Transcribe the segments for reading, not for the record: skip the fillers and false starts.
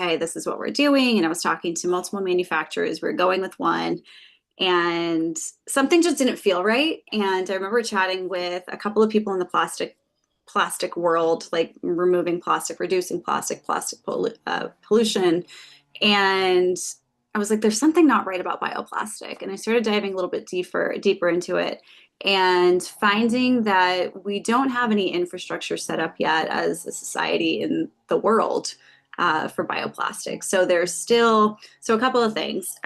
okay, this is what we're doing. And I was talking to multiple manufacturers. We are going with one, and something just didn't feel right. And I remember chatting with a couple of people in the plastic world, like removing plastic, reducing pollution. And I was like, there's something not right about bioplastic. And I started diving a little bit deeper into it, and finding that we don't have any infrastructure set up yet as a society in the world for bioplastic. So there's still, so a couple of things.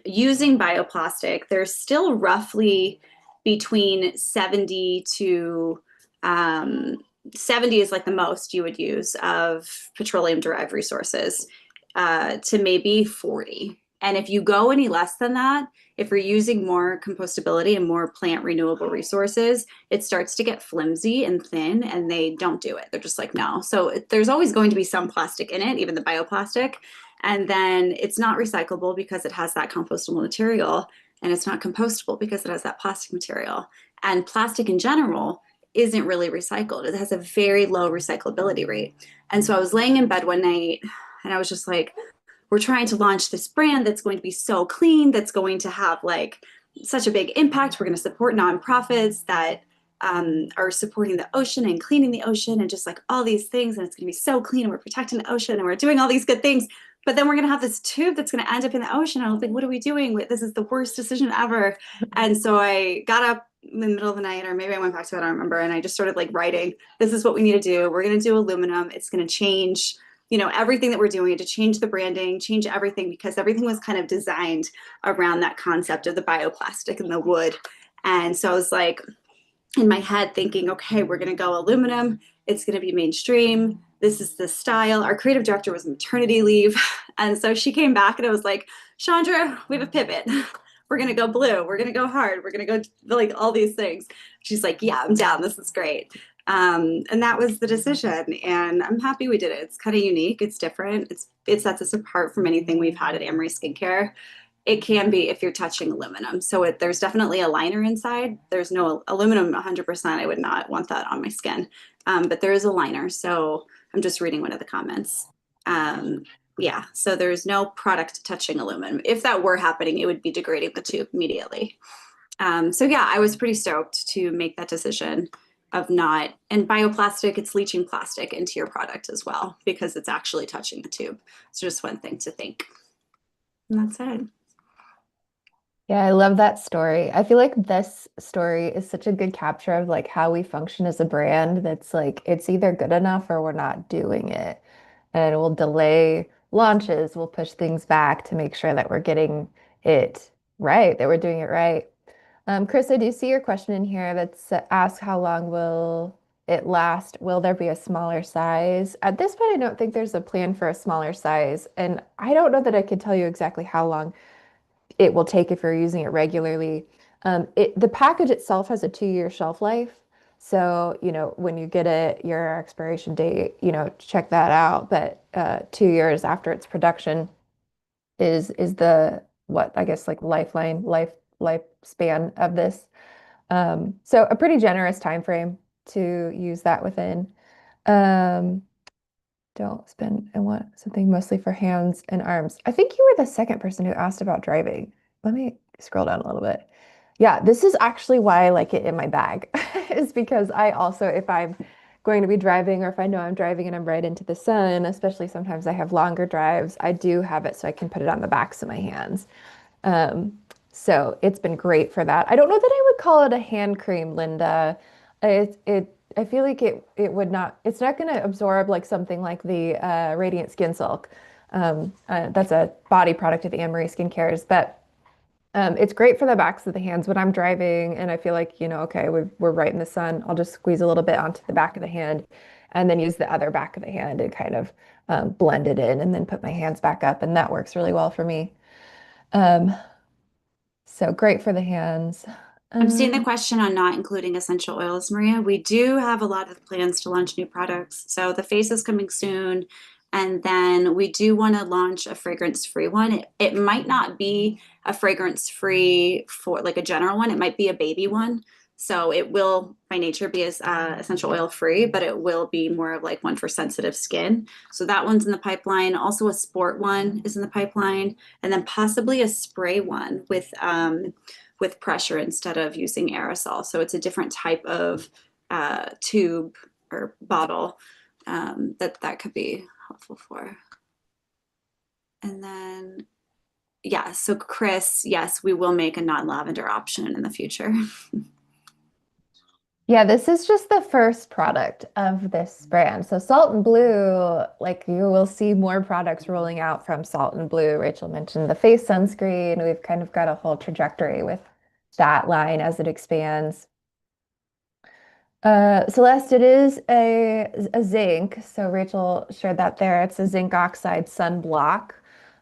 Using bioplastic, there's still roughly between 70 to 70 is like the most you would use of petroleum derived resources, to maybe 40. And if you go any less than that, if we're using more compostability and more plant renewable resources, it starts to get flimsy and thin, and they don't do it. They're just like, no. So there's always going to be some plastic in it, even the bioplastic. And then it's not recyclable because it has that compostable material, and it's not compostable because it has that plastic material. And plastic in general isn't really recycled. It has a very low recyclability rate. And so I was laying in bed one night, and I was just like, we're trying to launch this brand that's going to be so clean, that's going to have like such a big impact. We're going to support nonprofits that are supporting the ocean and cleaning the ocean and just like all these things. And it's going to be so clean, and we're protecting the ocean, and we're doing all these good things. But then we're going to have this tube that's going to end up in the ocean. And I was like, what are we doing? This is the worst decision ever. And so I got up in the middle of the night, or maybe I went back to bed, I don't remember. And I just started like writing, this is what we need to do. We're going to do aluminum. It's going to change, you know, everything that we're doing, to change the branding, change everything, because everything was kind of designed around that concept of the bioplastic and the wood. And so I was like in my head thinking, okay, we're going to go aluminum. It's going to be mainstream. This is the style. Our creative director was maternity leave. And so she came back, and I was like, Chandra, we have a pivot. We're going to go blue. We're going to go hard. We're going to go like all these things. She's like, yeah, I'm down. This is great. And that was the decision, and I'm happy we did it. It's kind of unique. It's different. It sets us apart from anything we've had at Amory Skincare. It can be if you're touching aluminum. So there's definitely a liner inside. There's no aluminum 100%. I would not want that on my skin. But there is a liner. So I'm just reading one of the comments. Yeah, so there's no product touching aluminum. If that were happening, it would be degrading the tube immediately. So yeah, I was pretty stoked to make that decision of not, and bioplastic, it's leaching plastic into your product as well, because it's actually touching the tube. So just one thing to think. And that's it. Yeah, I love that story. I feel like this story is such a good capture of like how we function as a brand that's like it's either good enough or we're not doing it. And we'll delay launches, we'll push things back to make sure that we're getting it right, that we're doing it right. Chris, I do see your question in here that's asked how long will it last? Will there be a smaller size? At this point, I don't think there's a plan for a smaller size. And I don't know that I could tell you exactly how long it will take if you're using it regularly. The package itself has a 2-year shelf life. So, you know, when you get it, your expiration date, you know, check that out. But 2 years after its production is the what I guess like lifespan of this. So a pretty generous time frame to use that within. Um, don't spend, I want something mostly for hands and arms. I think you were the second person who asked about driving. Let me scroll down a little bit. Yeah, this is actually why I like it in my bag, is because I also, if I'm going to be driving or if I know I'm driving and I'm right into the sun, especially sometimes I have longer drives, I do have it so I can put it on the backs of my hands. Um, so it's been great for that. I don't know that I would call it a hand cream, Linda. I feel like it would not, it's not going to absorb like something like the Radiant Skin Silk. That's a body product of Anne Marie Skincare's, but it's great for the backs of the hands when I'm driving and I feel like, you know, okay, we're right in the sun. I'll just squeeze a little bit onto the back of the hand and then use the other back of the hand and kind of blend it in and then put my hands back up. And that works really well for me. Um, so great for the hands. I'm seeing the Um, question on not including essential oils, Maria. We do have a lot of plans to launch new products. So the face is coming soon. And then we do want to launch a fragrance-free one. It might not be a fragrance-free for like a general one. It might be a baby one. So it will, by nature, be as essential oil free, but it will be more of like one for sensitive skin. So that one's in the pipeline. Also, a sport one is in the pipeline, and then possibly a spray one with pressure instead of using aerosol. So it's a different type of tube or bottle that could be helpful for. And then yeah, so Chris, yes, we will make a non-lavender option in the future. Yeah, this is just the first product of this brand. So Salt and Blue, like you will see more products rolling out from Salt and Blue. Rachel mentioned the face sunscreen. We've kind of got a whole trajectory with that line as it expands. Celeste, it is a zinc. So Rachel shared that there. It's a zinc oxide sunblock,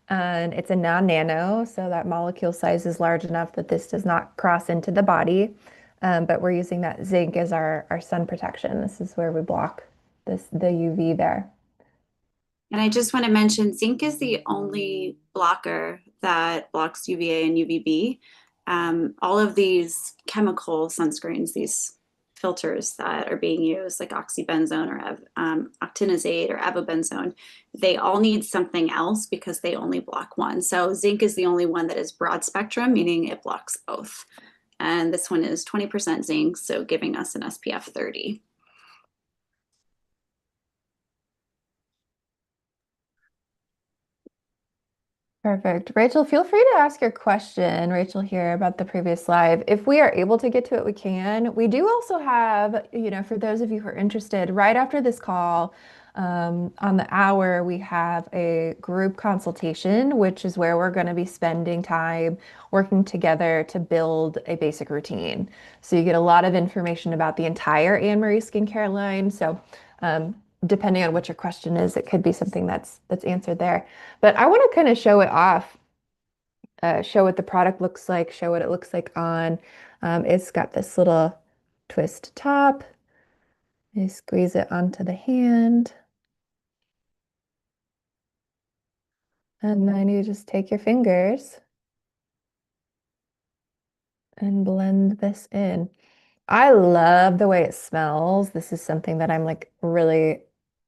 and it's a non-nano, so that molecule size is large enough that this does not cross into the body. But we're using that zinc as our sun protection. This is where we block the UV there. And I just want to mention zinc is the only blocker that blocks UVA and UVB. All of these chemical sunscreens, these filters that are being used, like oxybenzone or octinazate or avobenzone, they all need something else because they only block one. So zinc is the only one that is broad spectrum, meaning it blocks both. And this one is 20% zinc, so giving us an SPF 30. Perfect. Rachel, feel free to ask your question, Rachel here about the previous live. If we are able to get to it, we can. We do also have, for those of you who are interested, right after this call, on the hour, we have a group consultation, which is where we're going to be spending time working together to build a basic routine. So you get a lot of information about the entire Anne Marie skincare line. So depending on what your question is, it could be something that's answered there. But I want to kind of show it off, show what the product looks like, show what it looks like on. It's got this little twist top. You squeeze it onto the hand. And then you just take your fingers and blend this in. I love the way it smells. This is something that I'm like really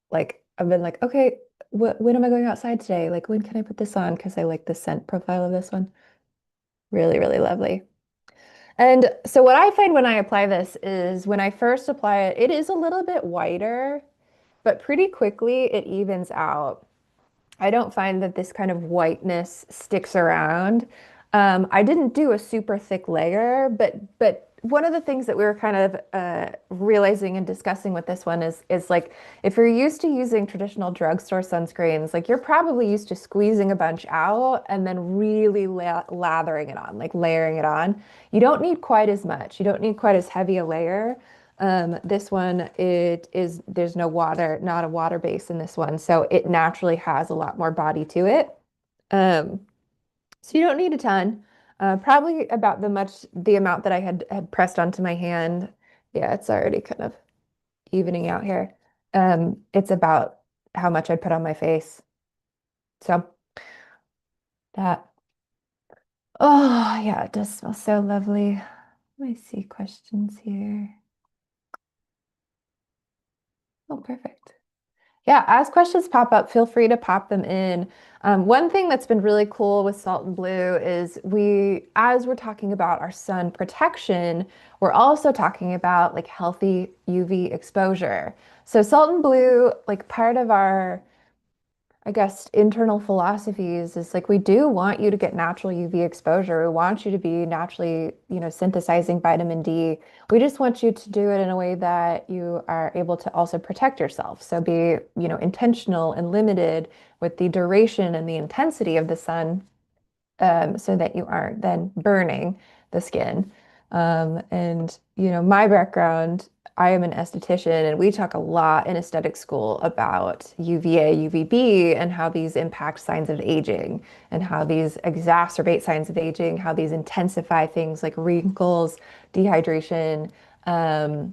like I've been like, okay, when am I going outside today? Like when can I put this on? Because I like the scent profile of this one. Really, really lovely. And so what I find when I apply this is when I first apply it, it is a little bit whiter, but pretty quickly it evens out. I don't find that this kind of whiteness sticks around. I didn't do a super thick layer, but one of the things that we were kind of realizing and discussing with this one is like if you're used to using traditional drugstore sunscreens, like you're probably used to squeezing a bunch out and then really lathering it on, like layering it on. You don't need quite as much. You don't need quite as heavy a layer. This one, there's no water, not a water base in this one, so it naturally has a lot more body to it. Um, so you don't need a ton. Probably about the amount that I had pressed onto my hand. Yeah, it's already kind of evening out here. It's about how much I put on my face. So that, oh yeah, it does smell so lovely. Let me see questions here. Oh, perfect. Yeah, as questions pop up, feel free to pop them in. One thing that's been really cool with Salt and Blue is as we're talking about our sun protection, we're also talking about like healthy UV exposure. So Salt and Blue, like part of our I guess, internal philosophies is like we do want you to get natural UV exposure. We want you to be naturally, synthesizing vitamin D. We just want you to do it in a way that you are able to also protect yourself. So be, intentional and limited with the duration and the intensity of the sun so that you aren't then burning the skin. And, my background, I am an esthetician, and we talk a lot in aesthetic school about UVA, UVB, and how these impact signs of aging, and how these exacerbate signs of aging, how these intensify things like wrinkles, dehydration, um,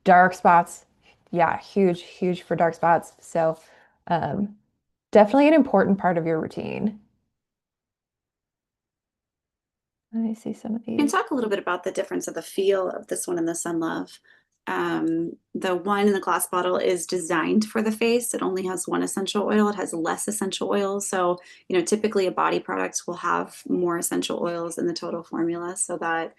dark spots. Yeah, huge, huge for dark spots. So, um, definitely an important part of your routine. I see some of And these. talk a little bit about the difference of the feel of this one and the Sun Love. The one in the glass bottle is designed for the face. It only has one essential oil. It has less essential oils. So, typically a body product will have more essential oils in the total formula so that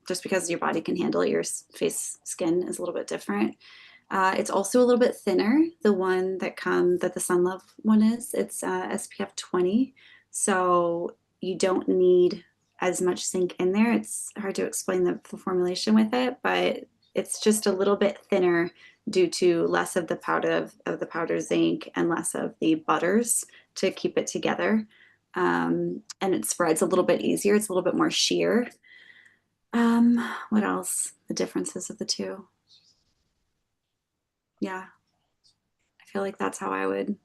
just because your body can handle it, your face skin is a little bit different. It's also a little bit thinner. The one that the Sun Love one is, it's SPF 20. So you don't need as much zinc in there. It's hard to explain the formulation with it, but it's just a little bit thinner due to less of the powder zinc and less of the butters to keep it together. And it spreads a little bit easier. It's a little bit more sheer. What else? The differences of the two. Yeah, I feel like that's how I would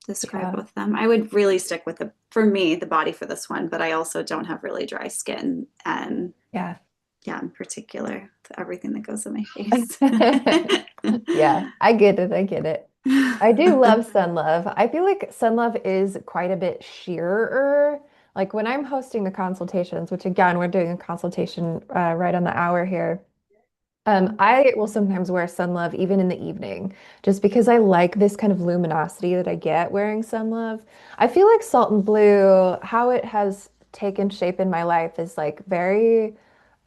describe Yeah. both of them. I would really stick with for me, the body for this one, but I also don't have really dry skin. And Yeah. yeah, in particular, to everything that goes on my face. Yeah, I get it. I get it. I do love Sun Love. I feel like Sun Love is quite a bit sheerer. Like when I'm hosting the consultations, which again, we're doing a consultation right on the hour here. I will sometimes wear Sun Love even in the evening, just because I like this kind of luminosity that I get wearing Sun Love. I feel like Salt and Blue, how it has taken shape in my life is like very,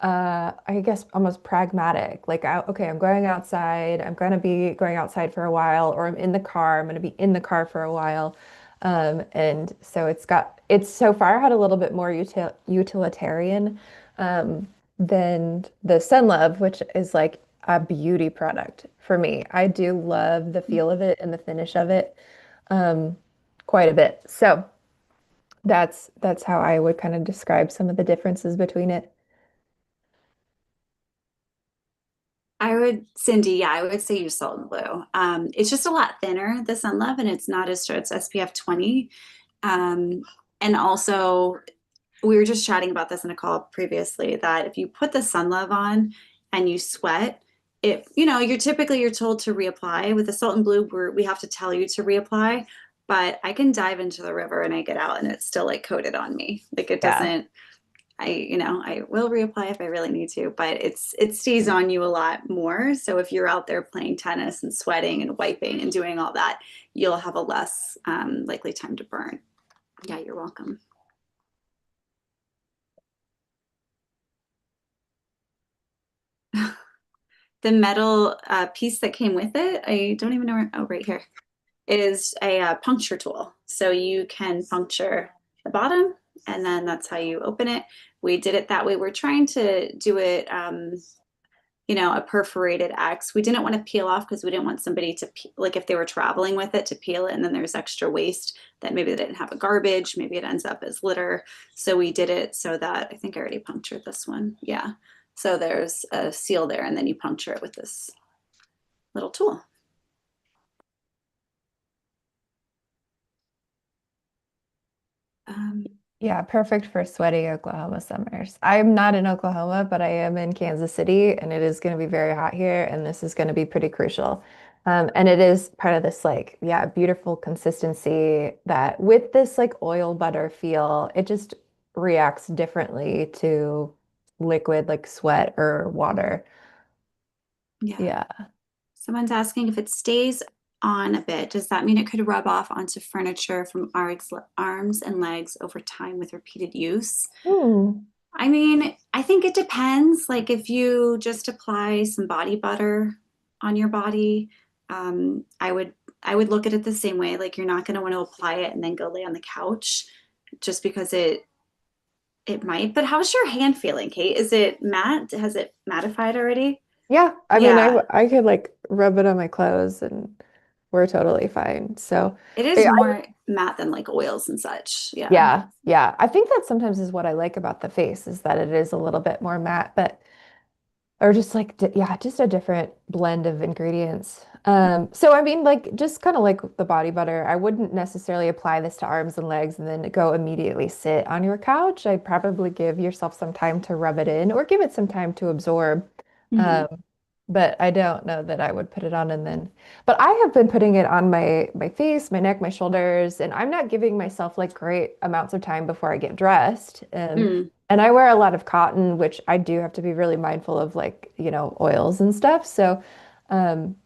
I guess almost pragmatic. Like, okay, I'm going outside. I'm going to be going outside for a while, or I'm in the car. I'm going to be in the car for a while. And so it's so far had a little bit more utilitarian. Um, than the Sun Love, which is like a beauty product for me. I do love the feel of it and the finish of it um, quite a bit. So that's how I would kind of describe some of the differences between it. Cindy, yeah, I would say use Salt and Blue. It's just a lot thinner, the Sun Love, and it's not as strong. It's SPF 20. Um, and also, we were just chatting about this in a call previously that if you put the Sun Love on and you sweat, you're told to reapply. With the Salt and Blue, we have to tell you to reapply, but I can dive into the river and I get out and it's still like coated on me. Like it Yeah. doesn't, I will reapply if I really need to, but it stays on you a lot more. So if you're out there playing tennis and sweating and wiping and doing all that, you'll have a less likely time to burn. Yeah, you're welcome. The metal piece that came with it, I don't even know where, oh, right here, is a puncture tool. So you can puncture the bottom and then that's how you open it. We did it that way. We're trying to do it, a perforated X. We didn't want to peel off because we didn't want somebody to, like if they were traveling with it, to peel it and then there's extra waste that maybe they didn't have a garbage, maybe it ends up as litter. So we did it so that, I think I already punctured this one. Yeah. So there's a seal there and then you puncture it with this little tool. Um, Yeah, perfect for sweaty Oklahoma summers. I'm not in Oklahoma, but I am in Kansas City, and it is going to be very hot here, and this is going to be pretty crucial. And it is part of this like, yeah, beautiful consistency that with this like oil butter feel, it just reacts differently to liquid like sweat or water. yeah. Yeah. Someone's asking if it stays on a bit, does that mean it could rub off onto furniture from arms and legs over time with repeated use? Hmm. I mean, I think it depends. Like if you just apply some body butter on your body, I would look at it the same way. Like you're not going to want to apply it and then go lay on the couch just because it might. But how's your hand feeling, Kate? Is it matte? Has it mattified already? Yeah, I mean, Yeah, I could like rub it on my clothes and we're totally fine. So, it is yeah, more matte than like oils and such. Yeah. yeah. I think that sometimes is what I like about the face is that it is a little bit more matte, but or just like yeah, just a different blend of ingredients. So I mean, like just kind of like the body butter, I wouldn't necessarily apply this to arms and legs and then go immediately sit on your couch. I'd probably give yourself some time to rub it in or give it some time to absorb. Mhm. Um, but I don't know that I would put it on and then. But I have been putting it on my face, my neck, my shoulders, and I'm not giving myself like great amounts of time before I get dressed. Mm. And I wear a lot of cotton, which I do have to be really mindful of, like, oils and stuff. So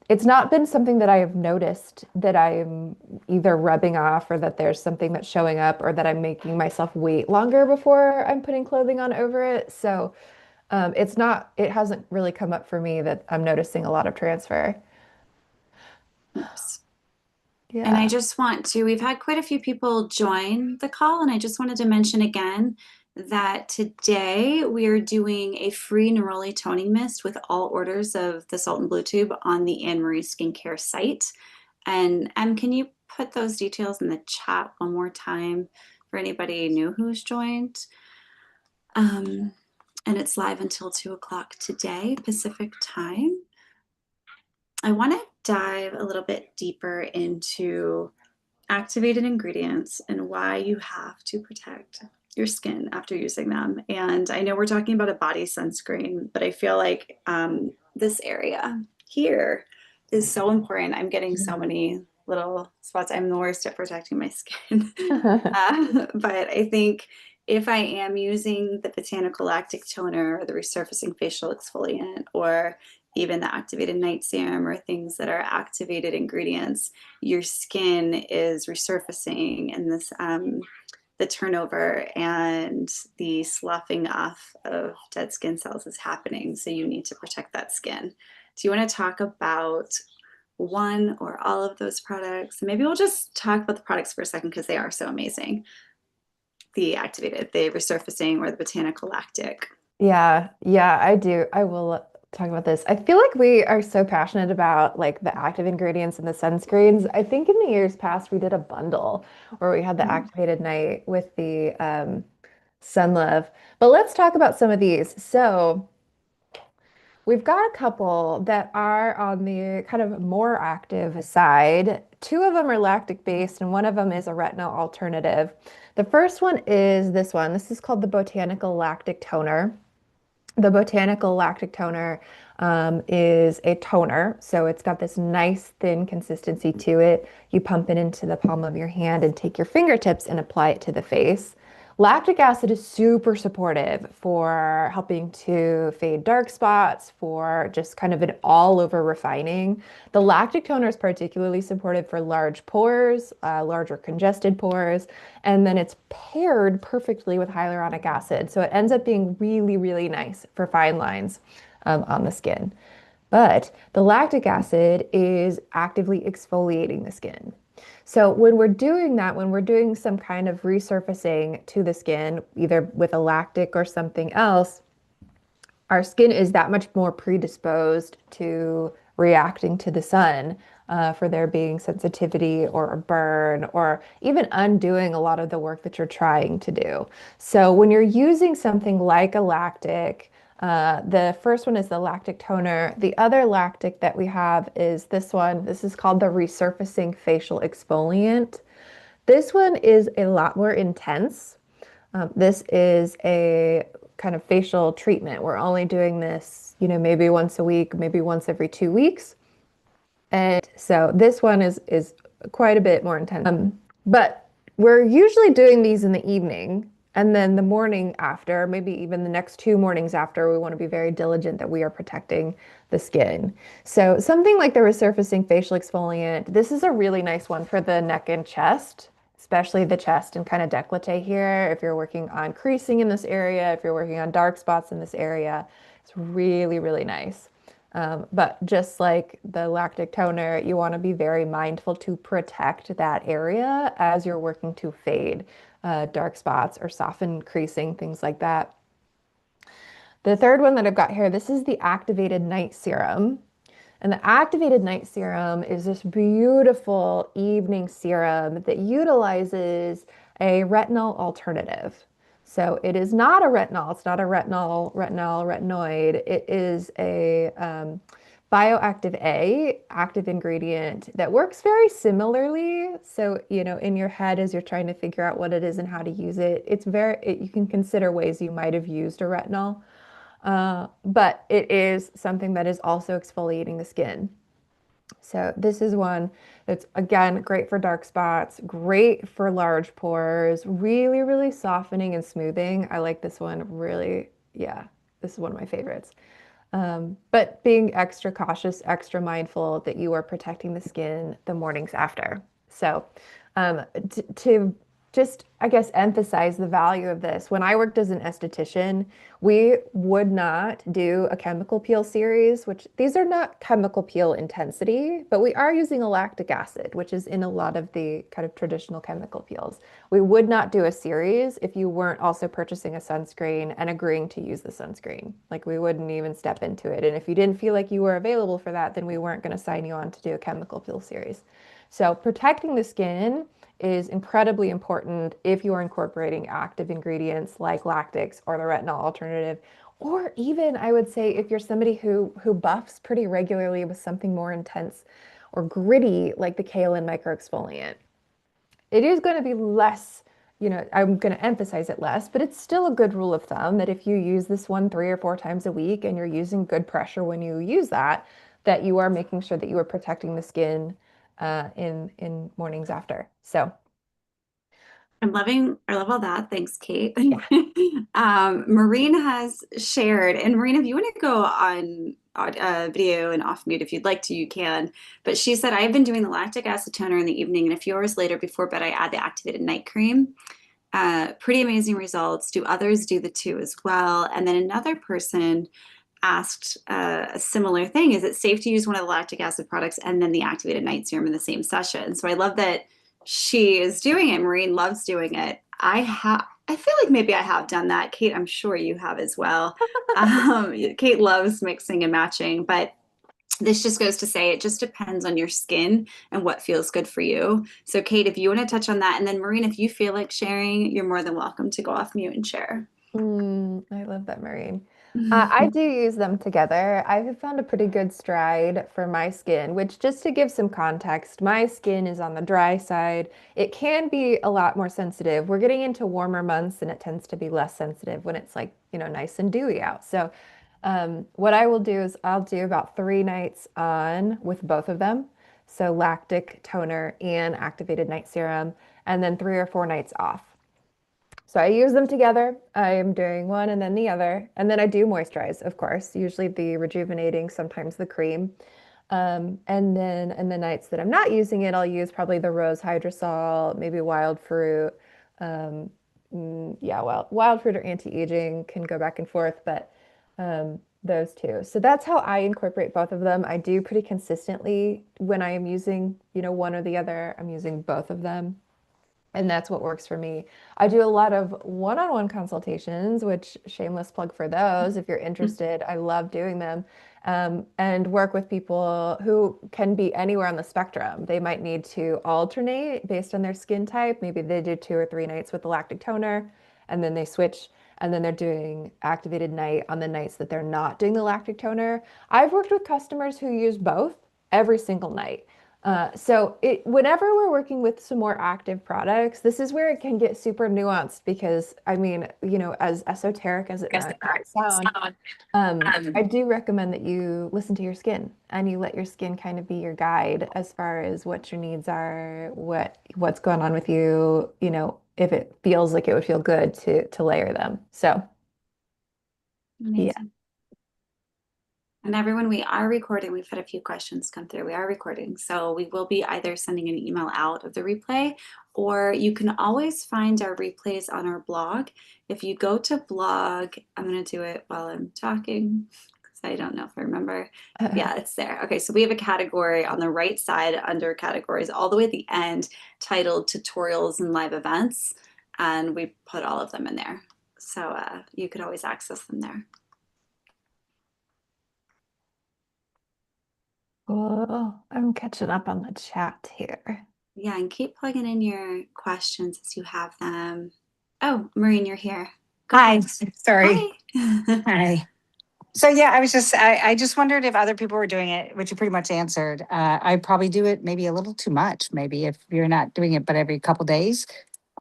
it's not been something that I have noticed that I'm either rubbing off or that there's something that's showing up or that I'm making myself wait longer before I'm putting clothing on over it. So it hasn't really come up for me that I'm noticing a lot of transfer. Oops. And I Yeah. just want to, we've had quite a few people join the call, and I just wanted to mention again that today we are doing a free neroli toning mist with all orders of the Salt and Blue tube on the Anne Marie Skincare site. And can you put those details in the chat one more time for anybody new who's joined? Um, and it's live until 2 o'clock today, Pacific time. I want to dive a little bit deeper into activated ingredients and why you have to protect your skin after using them. And I know we're talking about a body sunscreen, but I feel like this area here is so important. I'm getting so many little spots. I'm the worst at protecting my skin. But I think if I am using the botanical lactic toner or the resurfacing facial exfoliant or even the activated night serum or things that are activated ingredients, your skin is resurfacing and this the turnover and the sloughing off of dead skin cells is happening. So you need to protect that skin. Do you want to talk about one or all of those products? Maybe we'll just talk about the products for a second because they are so amazing. The activated, the resurfacing, or the botanical lactic. Yeah, yeah, I do. I will talk about this. I feel like we are so passionate about like the active ingredients and the sunscreens. I think in the years past we did a bundle where we had the Mm. activated night with the Sun Love. But let's talk about some of these. So we've got a couple that are on the kind of more active side. Two of them are lactic based, and one of them is a retinol alternative. The first one is this one. This is called the Botanical Lactic Toner. The Botanical Lactic Toner is a toner, so it's got this nice thin consistency to it. You pump it into the palm of your hand and take your fingertips and apply it to the face. Lactic acid is super supportive for helping to fade dark spots, for just kind of an all over refining. The lactic toner is particularly supportive for large pores, larger congested pores, and then it's paired perfectly with hyaluronic acid. So it ends up being really, really nice for fine lines on the skin. But the lactic acid is actively exfoliating the skin. So when we're doing that, when we're doing some kind of resurfacing to the skin, either with a lactic or something else, our skin is that much more predisposed to reacting to the sun, for there being sensitivity or a burn or even undoing a lot of the work that you're trying to do. So when you're using something like a lactic, the first one is the lactic toner. The other lactic that we have is this one. This is called the resurfacing facial exfoliant. This one is a lot more intense. This is a kind of facial treatment. We're only doing this, maybe once a week, maybe once every 2 weeks. And so this one is quite a bit more intense. But we're usually doing these in the evening. And then the morning after, maybe even the next 2 mornings after, we want to be very diligent that we are protecting the skin. So something like the resurfacing facial exfoliant, this is a really nice one for the neck and chest, especially the chest and kind of décolleté here. If you're working on creasing in this area, if you're working on dark spots in this area, it's really, really nice. But just like the lactic toner, you want to be very mindful to protect that area as you're working to fade dark spots or soften creasing, things like that. The third one that I've got here, this is the activated night serum. And the activated night serum is this beautiful evening serum that utilizes a retinol alternative. So it is not a retinol. It's not a retinoid. It is a bioactive A, active ingredient that works very similarly. So, in your head as you're trying to figure out what it is and how to use it, you can consider ways you might have used a retinol. But it is something that is also exfoliating the skin. So this is one that's again great for dark spots, great for large pores, really, really softening and smoothing. I like this one really. Yeah, this is one of my favorites. But being extra cautious, extra mindful that you are protecting the skin the mornings after. So, to just, I guess, emphasize the value of this, when I worked as an esthetician, we would not do a chemical peel series, which these are not chemical peel intensity, but we are using a lactic acid, which is in a lot of the kind of traditional chemical peels. We would not do a series if you weren't also purchasing a sunscreen and agreeing to use the sunscreen. Like we wouldn't even step into it. And if you didn't feel like you were available for that, then we weren't going to sign you on to do a chemical peel series. So protecting the skin is incredibly important if you are incorporating active ingredients like lactics or the retinol alternative. Or even I would say if you're somebody who buffs pretty regularly with something more intense or gritty like the kaolin microexfoliant. It is going to be less, I'm going to emphasize it less, but it's still a good rule of thumb that if you use this one 3 or 4 times a week and you're using good pressure when you use that, that you are making sure that you are protecting the skin in mornings after. So I love all that. Thanks, Kate. yeah. Maureen has shared, and Maureen, if you want to go on video and off mute if you'd like to, you can. But she said, I've been doing the lactic acid toner in the evening, and a few hours later before bed, I add the activated night cream. Pretty amazing results. Do others do the two as well? And then another person asked a similar thing. Is it safe to use one of the lactic acid products and then the activated night serum in the same session? So I love that she is doing it. Maureen loves doing it. I feel like maybe I have done that. Kate, I'm sure you have as well. Kate loves mixing and matching, but this just goes to say it just depends on your skin and what feels good for you. So, Kate, if you want to touch on that, and then Maureen, if you feel like sharing, you're more than welcome to go off mute and share. I love that, Marine. I do use them together. I have found a pretty good stride for my skin, which just to give some context, my skin is on the dry side. It can be a lot more sensitive. We're getting into warmer months and it tends to be less sensitive when it's like, nice and dewy out. So, what I will do is I'll do about 3 nights on with both of them. So, lactic toner and activated night serum, and then 3 or 4 nights off. So I use them together. I am doing one and then the other. And then I do moisturize, of course, usually the rejuvenating, sometimes the cream. And then in the nights that I'm not using it, I'll use probably the rose hydrosol, maybe wild fruit. Um, yeah, well, wild fruit or anti-aging can go back and forth, but those two. So that's how I incorporate both of them. I do pretty consistently when I am using, one or the other, I'm using both of them. And that's what works for me. I do a lot of one-on-one consultations, which shameless plug for those if you're interested. I love doing them. And work with people who can be anywhere on the spectrum. They might need to alternate based on their skin type. Maybe they do 2 or 3 nights with the lactic toner and then they switch and then they're doing activated night on the nights that they're not doing the lactic toner. I've worked with customers who use both every single night. Whenever we're working with some more active products, this is where it can get super nuanced because I mean, as esoteric as it might sound, I do recommend that you listen to your skin and you let your skin kind of be your guide as far as what your needs are, what's going on with you, if it feels like it would feel good to layer them. So, yeah. Amazing. And everyone, we are recording. We've had a few questions come through. We are recording. So we will be either sending an email out of the replay, or you can always find our replays on our blog. If you go to blog, I'm going to do it while I'm talking because I don't know if I remember. Yeah, it's there. Okay, so we have a category on the right side under categories all the way at the end titled tutorials and live events. And we put all of them in there. So you could always access them there. Oh, I'm catching up on the chat here. Yeah, and keep plugging in your questions as you have them. Oh, Maureen, you're here. Go Hi, ahead. sorry. Hi. Hi. So yeah, I just wondered if other people were doing it, which you pretty much answered. I probably do it maybe a little too much, maybe if you're not doing it, but every couple days.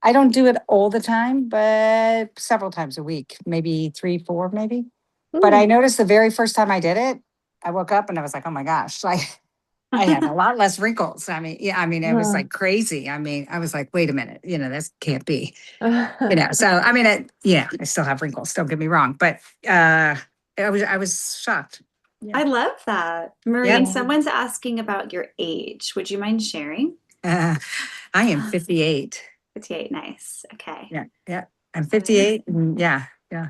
I don't do it all the time, but several times a week, maybe 3, 4, maybe. But I Mm. noticed the very first time I did it, I woke up and I was like, oh my gosh, like I had a lot less wrinkles. I mean, yeah, I mean, it was like crazy. I mean, I was like, wait a minute, this can't be, so I mean, I still have wrinkles, don't get me wrong, but I was shocked. Yeah. I love that. Maureen, Yep. Yeah. someone's asking about your age. Would you mind sharing? Uh, I am 58. 58, nice. Okay. Yeah. Yeah. I'm All right. 58. And yeah. Yeah.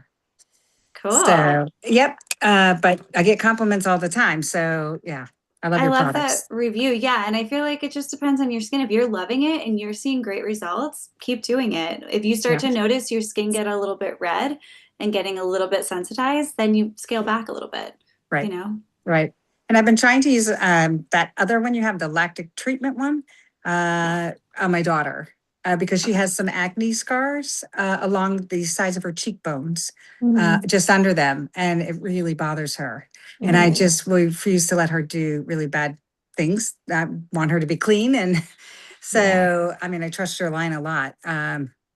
Cool. So, yep. But I get compliments all the time. So, yeah, I love I your love that products. review. Yeah. And I feel like it just depends on your skin. If you're loving it and you're seeing great results, keep doing it. If you start Yeah. to notice your skin get a little bit red and getting a little bit sensitized, then you scale back a little bit, you Right. know? Right. And I've been trying to use that other one you have, the lactic treatment one, on my daughter because she Okay. has some acne scars along the sides of her cheekbones, Mhm. just under them. And it really bothers her. And I Mm. just refuse to let her do really bad things. I want her to be clean. And Yeah. so, I mean, I trust your line a lot.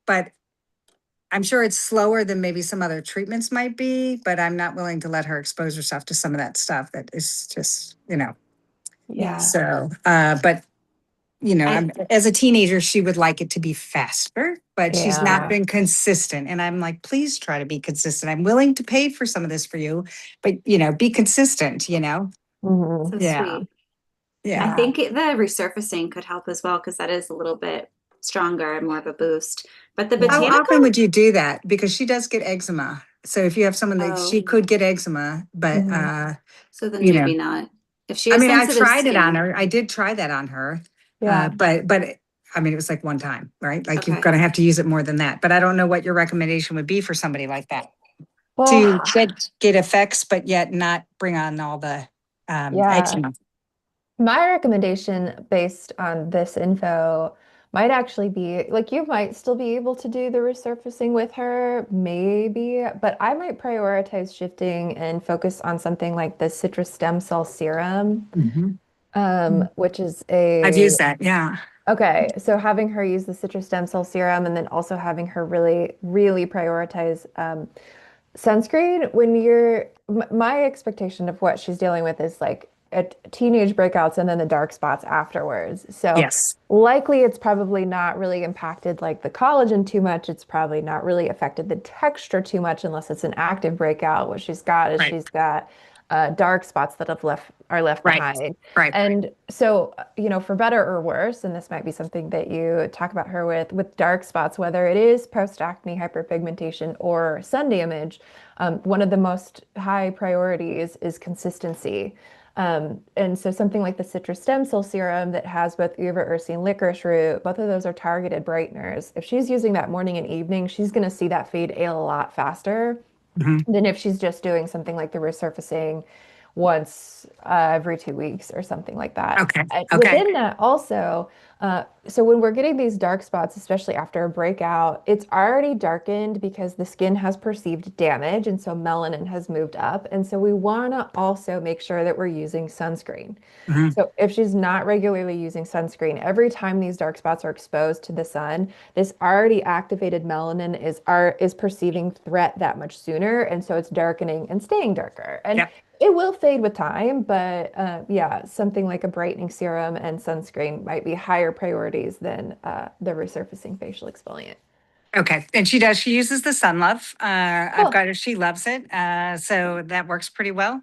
But I'm sure it's slower than maybe some other treatments might be, but I'm not willing to let her expose herself to some of that stuff that is just. Yeah. Yeah. So, but I as a teenager, she would like it to be faster, but she's not Yeah. been consistent. And I'm like, please try to be consistent. I'm willing to pay for some of this for you, but be consistent. Mhm. so Yeah. sweet. I Yeah. Yeah. think the resurfacing could help as well because that is a little bit stronger and more of a boost. But the How Yeah. often botanical, would you do that? Because she does get eczema. So if you have someone that oh, she could get eczema, but Mhm. so then you know, maybe not. If she I has mean, I sensitive tried it on skin, her. I did try that on her. Yeah. But I mean, it was like one time, right? Like you're okay. going to have to use it more than that. But I don't know what your recommendation would be for somebody like that to Well, get effects, but yet not bring on all the yeah. eczema. My recommendation based on this info might actually be like you might still be able to do the resurfacing with her, maybe, but I might prioritize shifting and focus on something like the citrus stem cell serum, Mhm. which is I've a used that. Yeah. okay. So having her use the citrus stem cell serum and then also having her really, really prioritize sunscreen when my expectation of what she's dealing with is like a teenage breakouts and then the dark spots afterwards. So Yes. likely it's probably not really impacted like the collagen too much. It's probably not really affected the texture too much unless it's an active breakout. What she's got is Right. she's got dark spots that are left Right. behind. Right. And so, for better or worse, and this might be something that you talk about her with dark spots, whether it is post-acne hyperpigmentation or sun damage, one of the most high priorities is consistency. And so something like the citrus stem cell serum that has both uva urcine licorice root, both of those are targeted brighteners. If she's using that morning and evening, she's going to see that fade a lot faster Mhm. than if she's just doing something like the resurfacing once every 2 weeks or something like that. Okay. Okay. Within that, also, so when we're getting these dark spots, especially after a breakout, it's already darkened because the skin has perceived damage, and so melanin has moved up. And so we want to also make sure that we're using sunscreen. Mhm. So if she's not regularly using sunscreen, every time these dark spots are exposed to the sun, this already activated melanin is perceiving threat that much sooner, and so it's darkening and staying darker. And Yep. it will fade with time, but yeah, something like a brightening serum and sunscreen might be higher priorities than the resurfacing facial exfoliant. Okay. And she does. She uses the Sun Love. I've Cool. got her. She loves it. So that works pretty well.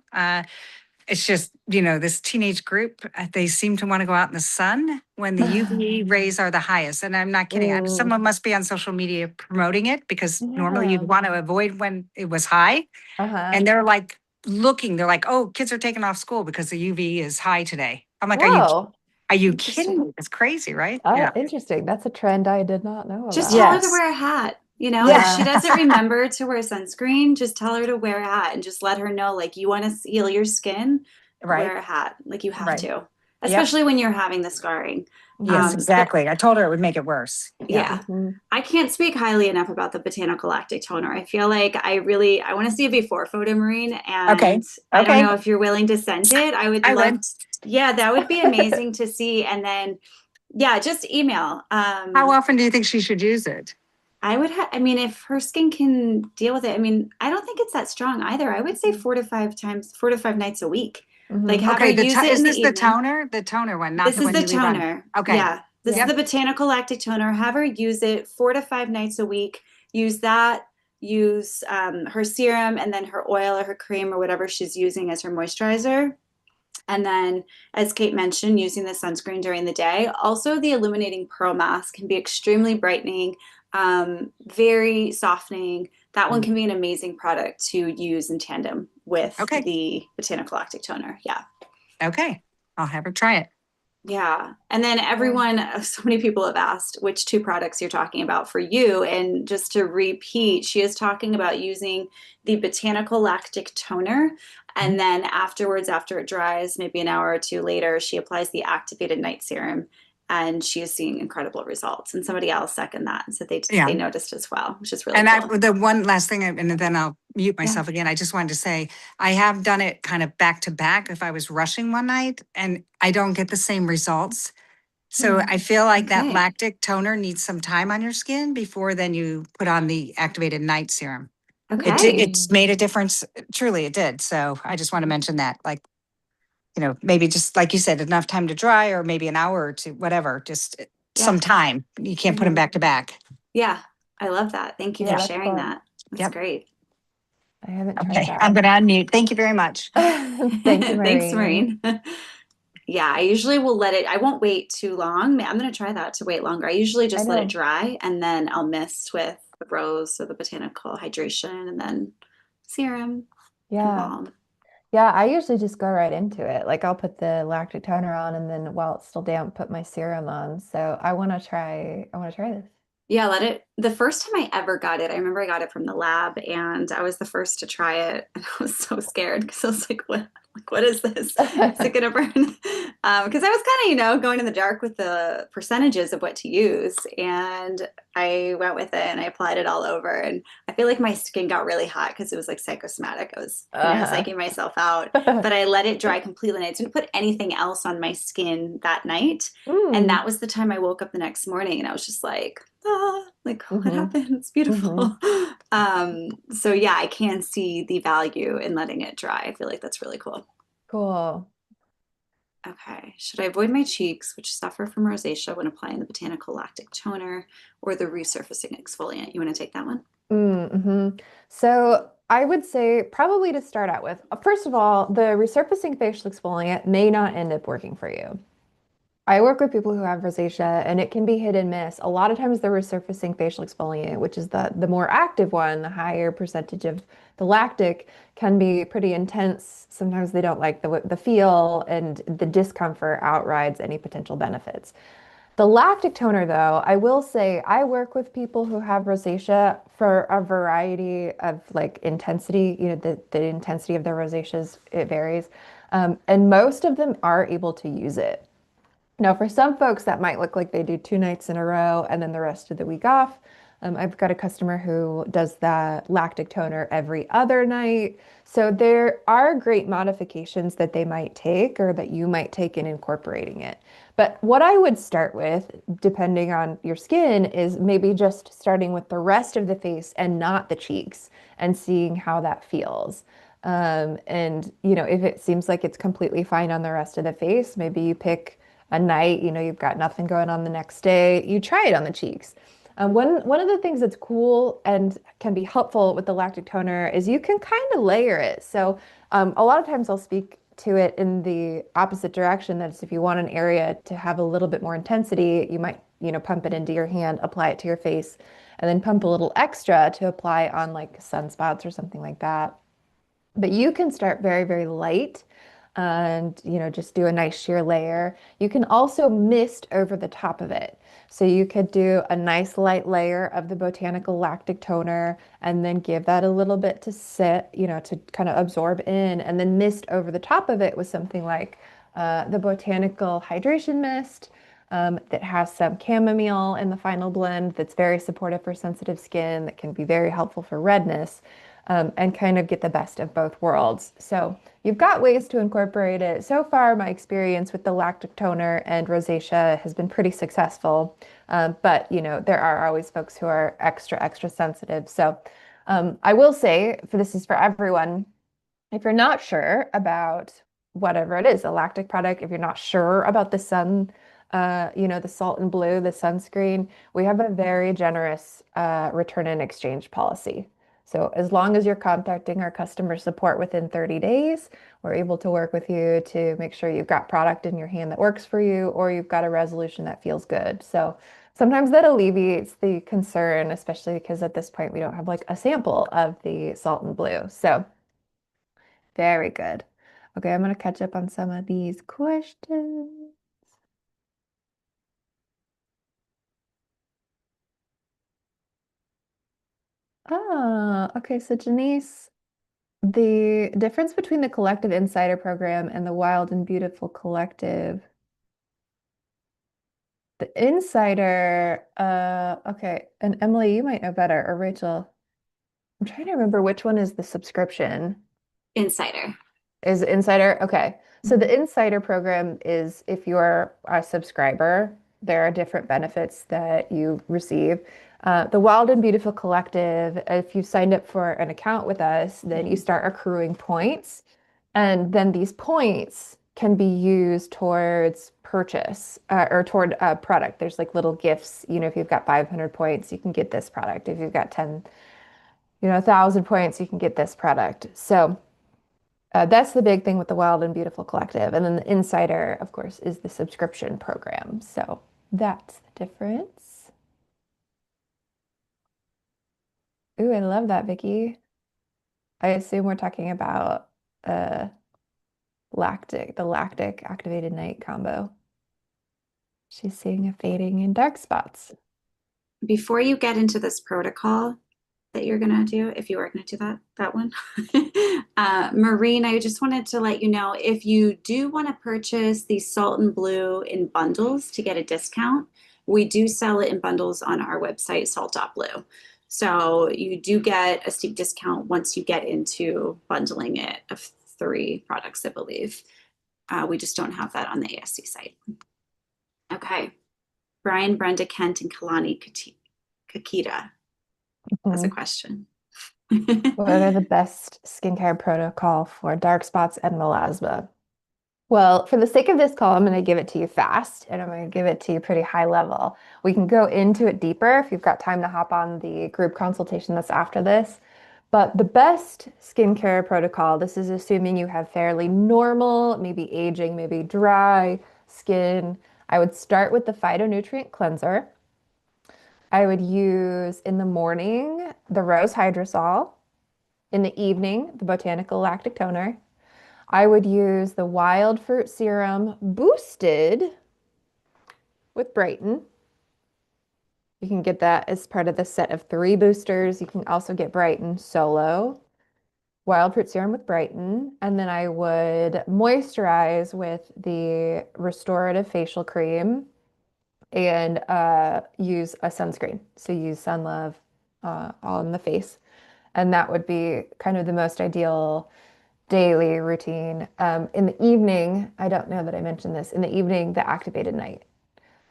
It's just, this teenage group, they seem to want to go out in the sun when the UV rays are the highest. And I'm not kidding. Mm, Someone must be on social media promoting it because normally you'd yeah. want to avoid when it was high. Uh-huh. And they're like they're like, oh, kids are taking off school because the UV is high today. I'm like, Whoa. are you kidding Interesting. me? It's crazy, right? Yeah. Interesting. That's a trend I did not know just tell about. her to Yes. wear a hat. If she Yeah. doesn't remember to wear sunscreen, just tell her to wear a hat and just let her know, like, you want to heal your skin, Right. wear a hat. Like, you have Right. to, Yep. especially when you're having the scarring. Yes, Mhm. But exactly. I told her it would make it worse. Yeah. yeah, Mhm. I can't speak highly enough about the botanical lactic toner. I feel like I want to see a before photo, Marine, Okay. and I don't Okay. know if you're willing to send it. I would I love, would. yeah, that would be amazing to see. And then, yeah, just email. How often do you think she should use it? I would have, I mean, if her skin can deal with it, I mean, I don't think it's that strong either. I would say Mhm. 4 to 5 times, 4 to 5 nights a week. Like Mhm. have her Okay, use it is in the this evening. the toner one, not This the is one the you leave on? toner. Okay. Yeah. This is Yeah. the botanical lactic toner. Have her use it 4 to 5 nights a week. Use that. Use her serum and then her oil or her cream or whatever she's using as her moisturizer. And then, as Kate mentioned, using the sunscreen during the day. Also, the illuminating pearl mask can be extremely brightening, very softening. That one can be an amazing product to use in tandem with Okay. the botanical lactic toner. Yeah. Okay. I'll have her try it. Yeah. And then Yeah. so many people have asked which two products you're talking about for you. And just to repeat, she is talking about using the botanical lactic toner. And then afterwards, after it dries, maybe an hour or two later, she applies the activated night serum and she is seeing incredible results. And somebody else seconded that and said they Yeah. noticed as well, which is really And cool. the one last thing, and then I'll mute Yeah. myself again. I just wanted to say, I have done it kind of back to back if I was rushing one night and I don't get the same results. So Hmm. I feel like that Okay. lactic toner needs some time on your skin before then you put on the activated night serum. Okay. It's made a difference. Truly, it did. So I just want to mention that, like, maybe just like you said, enough time to dry, or maybe an hour or two, whatever, just Yeah. some time. You can't put them Hmm. back to back. Yeah. I love that. Thank you Yeah, for Yeah. that's sharing cool. that. That's Yep. great. I haven't tried Okay. I'm that. going to unmute. Thank you very much. Thank you, Thanks, Maureen. Maureen. Yeah, I usually will let it, I won't wait too long. I'm going to try that to wait longer. I usually I just let it know. dry and then I'll mist with the rose or the botanical hydration and then serum and Yeah. balm. Yeah, I usually just go right into it. Like I'll put the lactic toner on and then while it's still damp, put my serum on. So I want to try this. Yeah, let it. The first time I ever got it, I remember I got it from the lab and I was the first to try it. And I was so scared because I was what is this? Is it gonna burn? Because I was kind of, going in the dark with the percentages of what to use. And I went with it and I applied it all over. And I feel like my skin got really hot because it was like psychosomatic. I was, Uh-huh. psyching myself out. But I let it dry completely and I didn't put anything else on my skin that night. And Mm. that was the time I woke up the next morning and I was just like, ah, like what Hmm. happened? It's Hmm. beautiful. So yeah, I can see the value in letting it dry. I feel like that's really cool. Cool. Okay. Should I avoid my cheeks, which suffer from rosacea when applying the botanical lactic toner or the resurfacing exfoliant? You want to take that one? Mm-hmm. So I would say probably to start out with, first of all, the resurfacing facial exfoliant may not end up working for you. I work with people who have rosacea and it can be hit and miss. A lot of times the resurfacing facial exfoliant, which is the more active one, the higher percentage of the lactic, can be pretty intense. Sometimes they don't like the feel and the discomfort outrides any potential benefits. The lactic toner, though, I will say I work with people who have rosacea for a variety of like intensity. The intensity of their rosaceas, it varies. And most of them are able to use it. Now, for some folks, that might look like they do 2 nights in a row and then the rest of the week off. I've got a customer who does the lactic toner every other night. So there are great modifications that they might take or that you might take in incorporating it. But what I would start with, depending on your skin, is maybe just starting with the rest of the face and not the cheeks and seeing how that feels. And if it seems like it's completely fine on the rest of the face, maybe you pick a night, you've got nothing going on the next day, you try it on the cheeks. One of the things that's cool and can be helpful with the lactic toner is you can kind of layer it. So a lot of times I'll speak to it in the opposite direction. That's if you want an area to have a little bit more intensity, you might, pump it into your hand, apply it to your face, and then pump a little extra to apply on like sunspots or something like that. But you can start very, very light and just do a nice sheer layer. You can also mist over the top of it. So you could do a nice light layer of the botanical lactic toner and then give that a little bit to sit, to kind of absorb in, and then mist over the top of it with something like the botanical hydration mist. That has some chamomile in the final blend that's very supportive for sensitive skin, that can be very helpful for redness. and kind of get the best of both worlds. So you've got ways to incorporate it. So far, my experience with the lactic toner and rosacea has been pretty successful. But there are always folks who are extra, extra sensitive. So I will say, for this is for everyone, if you're not sure about whatever it is, a lactic product, if you're not sure about the sun, the salt+blue, the sunscreen, we have a very generous return and exchange policy. So as long as you're contacting our customer support within 30 days, we're able to work with you to make sure you've got product in your hand that works for you, or you've got a resolution that feels good. So sometimes that alleviates the concern, especially because at this point we don't have like a sample of the salt+blue. So very good. Okay, I'm going to catch up on some of these questions. Okay, so Janice, the difference between the Collective Insider program and the Wild and Beautiful Collective. The Insider, okay, and Emily, you might know better, or Rachel. I'm trying to remember which one is the subscription. Insider. Is Insider? Okay. So Mhm. the Insider program is if you're a subscriber, there are different benefits that you receive. The Wild and Beautiful Collective, if you signed up for an account with us, then you start accruing points. And then these points can be used towards purchase or toward a product. There's like little gifts. If you've got 500 points, you can get this product. If you've got 10, 1,000 points, you can get this product. So that's the big thing with the Wild and Beautiful Collective. And then the Insider, of course, is the subscription program. So that's the difference. Ooh, I love that, Vicky. I assume we're talking about uh the lactic activated night combo. She's seeing a fading in dark spots. Before you get into this protocol that you're gonna do, if you are gonna do that one, Maureen, I just wanted to let you know if you do want to purchase the salt+blue in bundles to get a discount, we do sell it in bundles on our website, salt.blue. So you do get a steep discount once you get into bundling it of 3 products, I believe. We just don't have that on the ASC site. Okay. Brian, Brenda, Kent, and Kalani Kakita has a Mhm. question. What are the best skincare protocol for dark spots and melasma? Well, for the sake of this call, I'm going to give it to you fast and I'm going to give it to you pretty high level. We can go into it deeper if you've got time to hop on the group consultation that's after this. But the best skincare protocol, this is assuming you have fairly normal, maybe aging, maybe dry skin. I would start with the phytonutrient cleanser. I would use in the morning the rose hydrosol, in the evening the botanical lactic toner. I would use the wild fruit serum boosted with Brighton. You can get that as part of the set of 3 boosters. You can also get Brighton solo, wild fruit serum with Brighton. And then I would moisturize with the restorative facial cream and use a sunscreen. So use Sun Love on the face. And that would be kind of the most ideal daily routine. In the evening, I don't know that I mentioned this, in the evening, the activated night.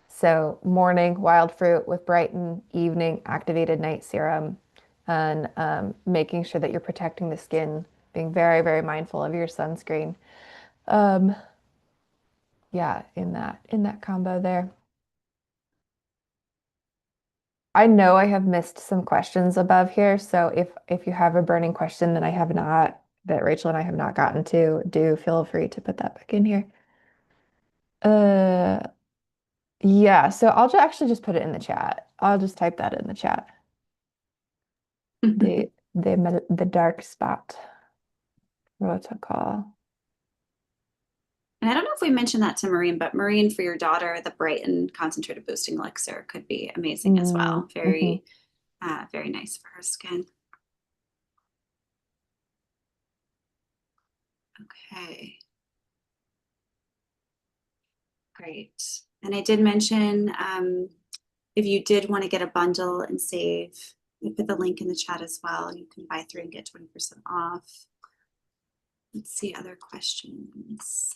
So morning, wild fruit with Brighton, evening, activated night serum, and making sure that you're protecting the skin, being very, very mindful of your sunscreen. Um, yeah, in that combo there. I know I have missed some questions above here, so if you have a burning question that I have not, that Rachel and I have not gotten to, do feel free to put that back in here. Uh, yeah, so I'll actually just put it in the chat. I'll just type that in the chat. The dark spot protocol. And I don't know if we mentioned that to Maureen, but Maureen, for your daughter, the Brighton concentrated boosting elixir could be amazing as well. Mm-hmm. Very nice for her skin. Okay, great. And I did mention if you did want to get a bundle and save I put the link in the chat as well. You can buy three and get 20% off. Let's see other questions.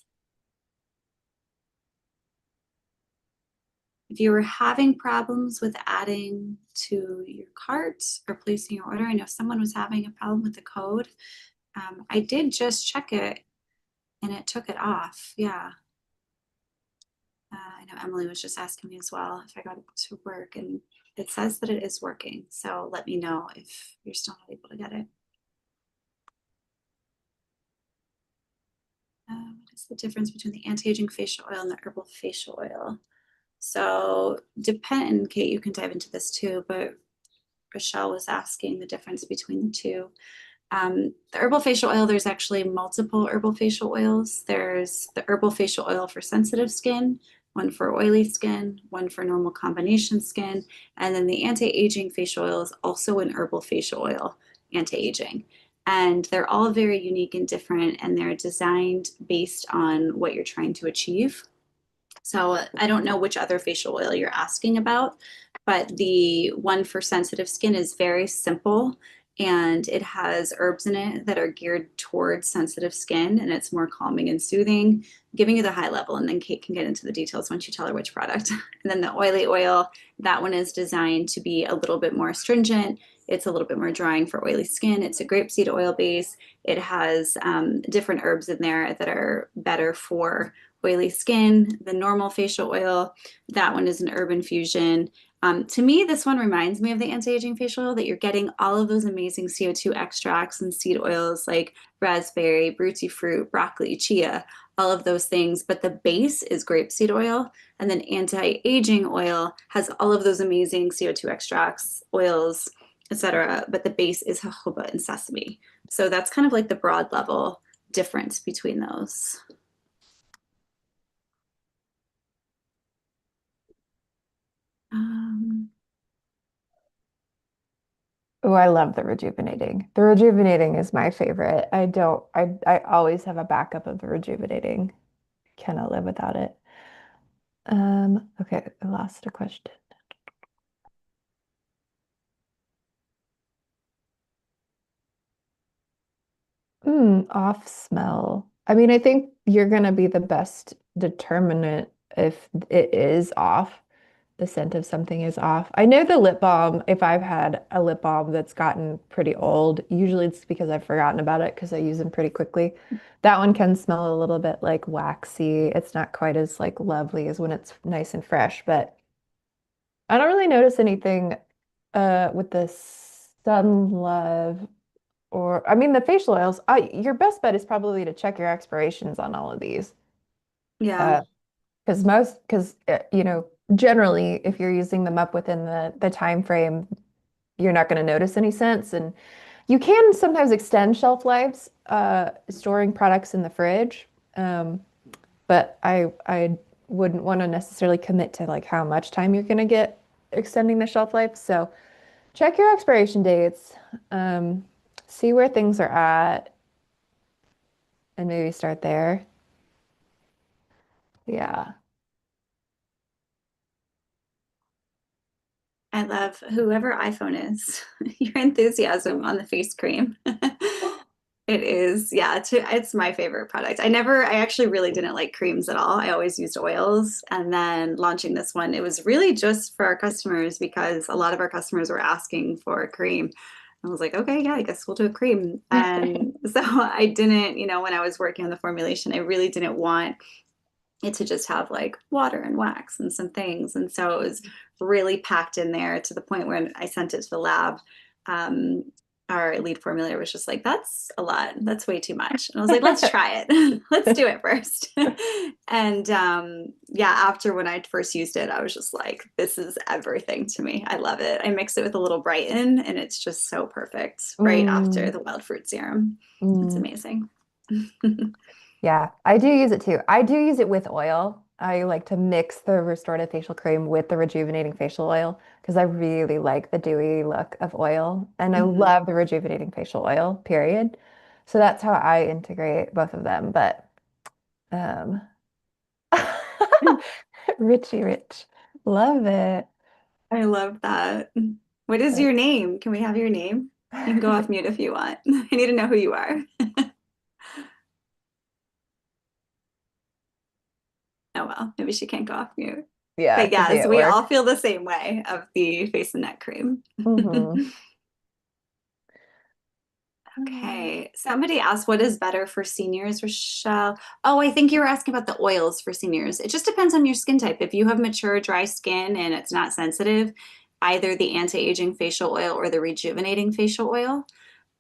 If you were having problems with adding to your cart or placing your order, I know someone was having a problem with the code. I did just check it and it took it off. Yeah. I know Emily was just asking me as well if I got it to work, and it says that it is working. So let me know if you're still not able to get it. What is the difference between the anti-aging facial oil and the herbal facial oil? So depend, Kate, you can dive into this too, but Rochelle was asking the difference between the two. The herbal facial oil, there's actually multiple herbal facial oils. There's the herbal facial oil for sensitive skin, one for oily skin, one for normal combination skin, and then the anti-aging facial oil is also an herbal facial oil, anti-aging. And they're all very unique and different, and they're designed based on what you're trying to achieve. So I don't know which other facial oil you're asking about, but the one for sensitive skin is very simple and it has herbs in it that are geared towards sensitive skin, and it's more calming and soothing, giving you the high level. And then Kate can get into the details once you tell her which product. And then the oily oil, that one is designed to be a little bit more astringent. It's a little bit more drying for oily skin. It's a grapeseed oil base. It has different herbs in there that are better for oily skin. The normal facial oil, that one is an herb infusion. To me, this one reminds me of the anti-aging facial oil, that you're getting all of those amazing CO2 extracts and seed oils like raspberry, fruity fruit, broccoli, chia, all of those things. But the base is grapeseed oil. And then anti-aging oil has all of those amazing CO2 extracts, oils, etc. But the base is jojoba and sesame. So that's kind of like the broad level difference between those. Oh, I love the rejuvenating. The rejuvenating is my favorite. I always have a backup of the rejuvenating. Cannot live without it. Okay, I lost a question. Off smell. I mean, I think you're gonna be the best determinant if it is off, the scent of something is off. I know the lip balm, if I've had a lip balm that's gotten pretty old, usually it's because I've forgotten about it because I use them pretty quickly. That one can smell a little bit like waxy. It's not quite as like lovely as when it's nice and fresh, but I don't really notice anything with the Sun Love or I mean the facial oils. Your best bet is probably to check your expirations on all of these. Yeah. Uh, because you know, generally if you're using them up within the time frame, you're not going to notice any scents. And you can sometimes extend shelf lives storing products in the fridge. But I wouldn't want to necessarily commit to like how much time you're going to get extending the shelf life. So check your expiration dates, see where things are at, and maybe start there. Yeah. I love whoever iPhone is, your enthusiasm on the face cream. It is, yeah, it's my favorite product. I actually really didn't like creams at all. I always used oils. And then launching this one, it was really just for our customers because a lot of our customers were asking for a cream. I was like, okay, yeah, I guess we'll do a cream. And so I didn't, when I was working on the formulation, I really didn't want it to just have like water and wax and some things. And so it was really packed in there to the point where I sent it to the lab. Um, our lead formulator was just like, that's a lot. That's way too much. And I was like, let's try it. Let's do it first. And yeah, after when I first used it, I was just like, this is everything to me. I love it. I mix it with a little Brighton and it's just so perfect right after Mm, the wild fruit serum. It's mm. amazing. Yeah, I do use it too. I do use it with oil. I like to mix the restorative facial cream with the rejuvenating facial oil because I really like the dewy look of oil and I Mhm. love the rejuvenating facial oil, period. So that's how I integrate both of them. But um Richie Rich. Love it. I love that. What is But your name? Can we have your name? You can go off mute if you want. I need to know who you are. Oh well, maybe she can't go off mute. yeah, But could be yes, at we all work. feel the same way of the face and neck cream. Hmm. Okay, somebody asked what is better for seniors, Rochelle? Oh, I think you were asking about the oils for seniors. It just depends on your skin type. If you have mature, dry skin and it's not sensitive, either the anti-aging facial oil or the rejuvenating facial oil.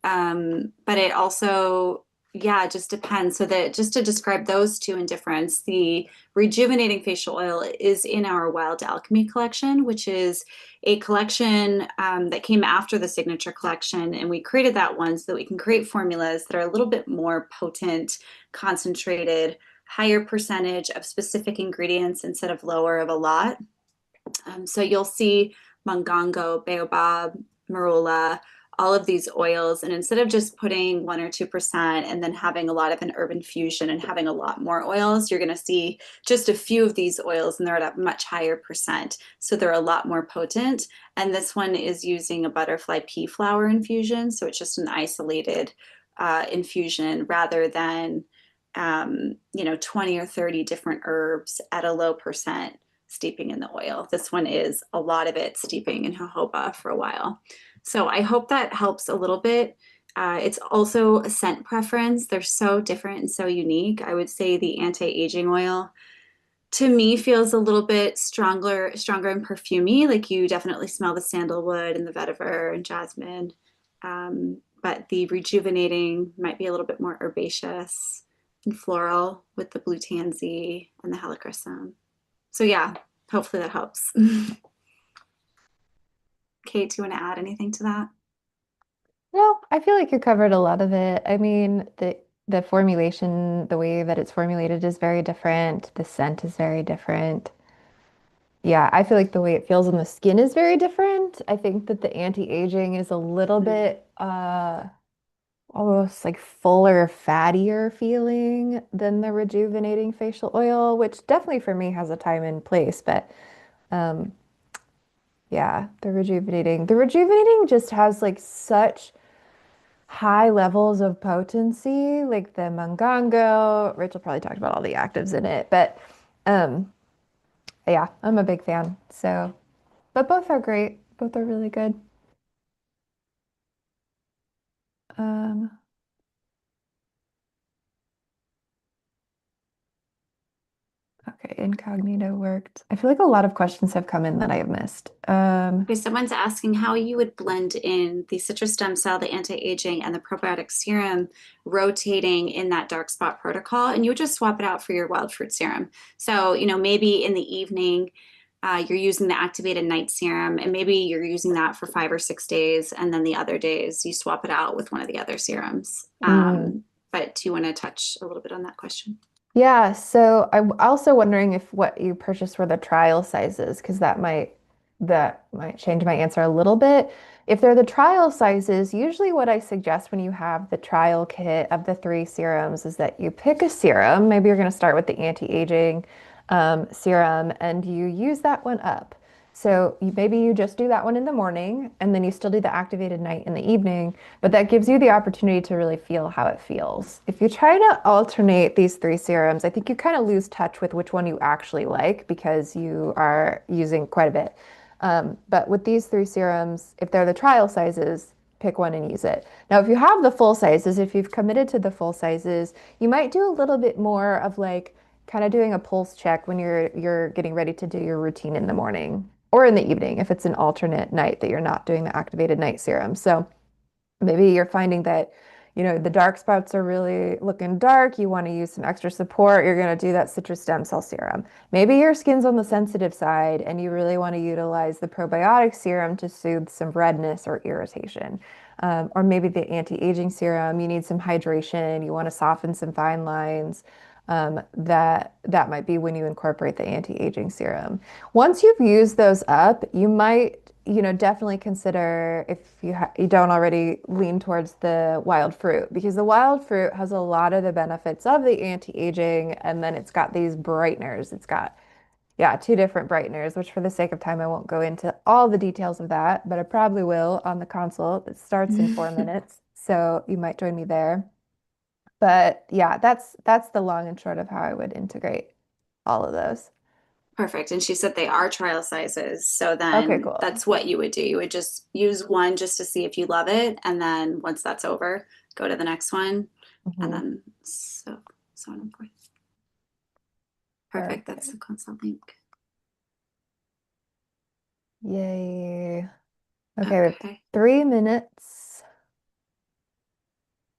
But it also, yeah, it just depends. So that just to describe those two in difference, the rejuvenating facial oil is in our Wild Alchemy collection, which is a collection that came after the signature collection. And we created that one so that we can create formulas that are a little bit more potent, concentrated, higher percentage of specific ingredients instead of lower of a lot. So you'll see mongongo, baobab, marula, all of these oils. And instead of just putting 1 or 2% and then having a lot of an herb infusion and having a lot more oils, you're going to see just a few of these oils and they're at a much higher percent. So they're a lot more potent. And this one is using a butterfly pea flower infusion. So it's just an isolated infusion rather than 20 or 30 different herbs at a low percent steeping in the oil. This one is a lot of it steeping in jojoba for a while. So I hope that helps a little bit. It's also a scent preference. They're so different and so unique. I would say the anti-aging oil to me feels a little bit stronger and perfumey. Like you definitely smell the sandalwood and the vetiver and jasmine. But the rejuvenating might be a little bit more herbaceous and floral with the blue tansy and the helichrysum. So yeah, hopefully that helps. Kate, do you want to add anything to that? No, I feel like you covered a lot of it. I mean, the formulation, the way that it's formulated is very different. The scent is very different. Yeah, I feel like the way it feels on the skin is very different. I think that the anti-aging is a little Mm. bit almost like fuller, fattier feeling than the rejuvenating facial oil, which definitely for me has a time and place, but um yeah, the rejuvenating just has like such high levels of potency, like the mangango. Rachel probably talked about all the actives in it, but um, yeah, I'm a big fan. So, but both are great. Both are really good. Um, okay, incognito worked. I feel like a lot of questions have come in that I have missed. Okay, someone's asking how you would blend in the citrus stem cell, the anti-aging, and the probiotic serum rotating in that dark spot protocol, and you would just swap it out for your wild fruit serum. So, maybe in the evening, you're using the activated night serum, and maybe you're using that for 5 or 6 days, and then the other days you swap it out with one of the other serums. mm. But do you want to touch a little bit on that question? Yeah, so I'm also wondering if what you purchased were the trial sizes, because that might change my answer a little bit. If they're the trial sizes, usually what I suggest when you have the trial kit of the three serums is that you pick a serum. Maybe you're going to start with the anti-aging serum, and you use that one up. So maybe you just do that one in the morning, and then you still do the activated night in the evening, but that gives you the opportunity to really feel how it feels. If you try to alternate these three serums, I think you kind of lose touch with which one you actually like because you are using quite a bit. But with these three serums, if they're the trial sizes, pick one and use it. Now, if you have the full sizes, if you've committed to the full sizes, you might do a little bit more of like kind of doing a pulse check when you're getting ready to do your routine in the morning or in the evening if it's an alternate night that you're not doing the activated night serum. So maybe you're finding that, the dark spots are really looking dark. You want to use some extra support. You're going to do that citrus stem cell serum. Maybe your skin's on the sensitive side and you really want to utilize the probiotic serum to soothe some redness or irritation. Or maybe the anti-aging serum, you need some hydration. You want to soften some fine lines. That might be when you incorporate the anti-aging serum. Once you've used those up, you might definitely consider if you don't already lean towards the wild fruit because the wild fruit has a lot of the benefits of the anti-aging and then it's got these brighteners. It's got Yeah, two different brighteners, which for the sake of time, I won't go into all the details of that, but I probably will on the consult. It starts in 4 minutes, so you might join me there. But yeah, that's the long and short of how I would integrate all of those. Perfect. And she said they are trial sizes. So Okay, then cool. that's what you would do. You would just use one just to see if you love it. And then once that's over, go to the next one. And Hmm. then so on and forth. Perfect. That's Perfect. the consult link. Yay. Okay, we have Okay. 3 minutes.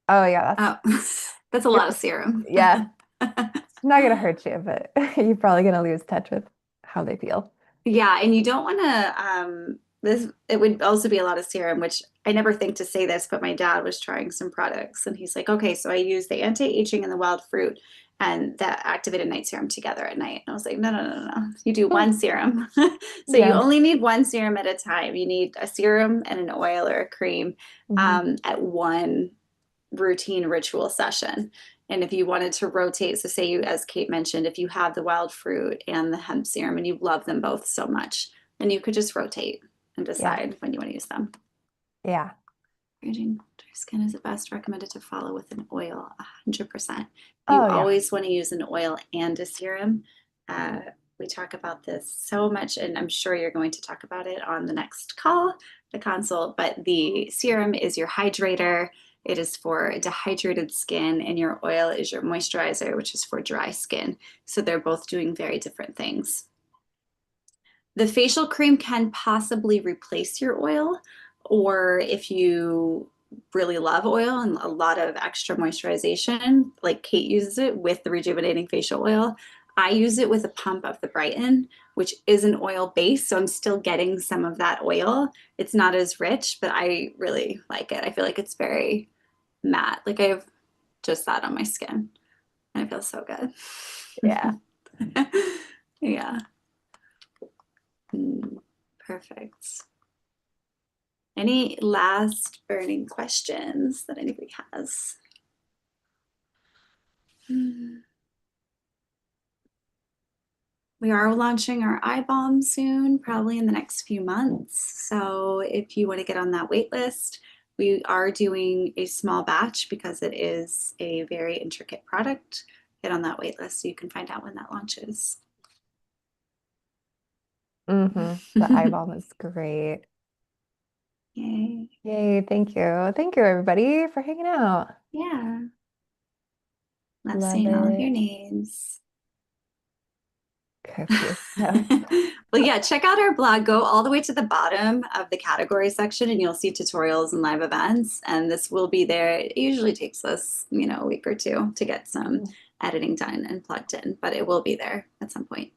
Oh yeah, Oh, that's a lot of serum. yeah, it's not gonna hurt you, but you're probably gonna lose touch with how they feel. Yeah, and you don't want to this it would also be a lot of serum, which I never think to say this, but my dad was trying some products and he's like, "Okay, so I use the anti-aging and the wild fruit and that activated night serum together at night." And I was like, "No, no, no, no, no. You do one serum." So you Yeah. only need one serum at a time. You need a serum and an oil or a cream Hmm. at one routine ritual session. And if you wanted to rotate, so say you, as Kate mentioned, if you have the wild fruit and the hemp serum and you love them both so much, then you could just rotate and Yeah. decide when you want to use them. Yeah. Hydrating dry skin is the best recommended to follow with an oil, 100%. You Oh yeah. always want to use an oil and a serum. Uh, we talk about this so much, and I'm sure you're going to talk about it on the next call, the consult. But the serum is your hydrator, it is for dehydrated skin, and your oil is your moisturizer, which is for dry skin. So they're both doing very different things. The facial cream can possibly replace your oil, or if you really love oil and a lot of extra moisturization, like Kate uses it with the rejuvenating facial oil. I use it with a pump of the Brighten, which is an oil base. So I'm still getting some of that oil. It's not as rich, but I really like it. I feel like it's very matte. Like I have just that on my skin and it feels so Yeah. good. Yeah. Perfect. Any last burning questions that anybody has? We are launching our eye balm soon, probably in the next few months. So if you want to get on that wait list, we are doing a small batch because it is a very intricate product. Get on that wait list so you can find out when that launches. The eye balm is great. Yay. Yay, thank you. Thank you everybody for hanging out. Yeah. Love Love seeing all of your it. names. Copious stuff. Well, yeah, check out our blog. Go all the way to the bottom of the category section and you'll see tutorials and live events. And this will be there. It usually takes us, a week or two to get some editing done and plugged in, but it will be there at some point.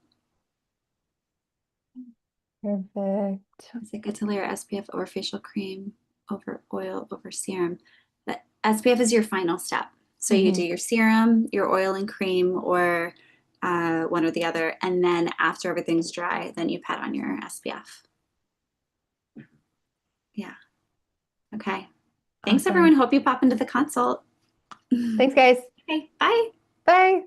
Perfect. Is it good to layer SPF over facial cream, over oil, over serum? But SPF is your final step. So you do Hmm. your serum, your oil and cream, or one or the other. And then after everything's dry, then you pat on your SPF. Yeah. Okay. Thanks, Awesome. everyone. Hope you pop into the consult. Thanks, guys. Okay. Bye. Bye.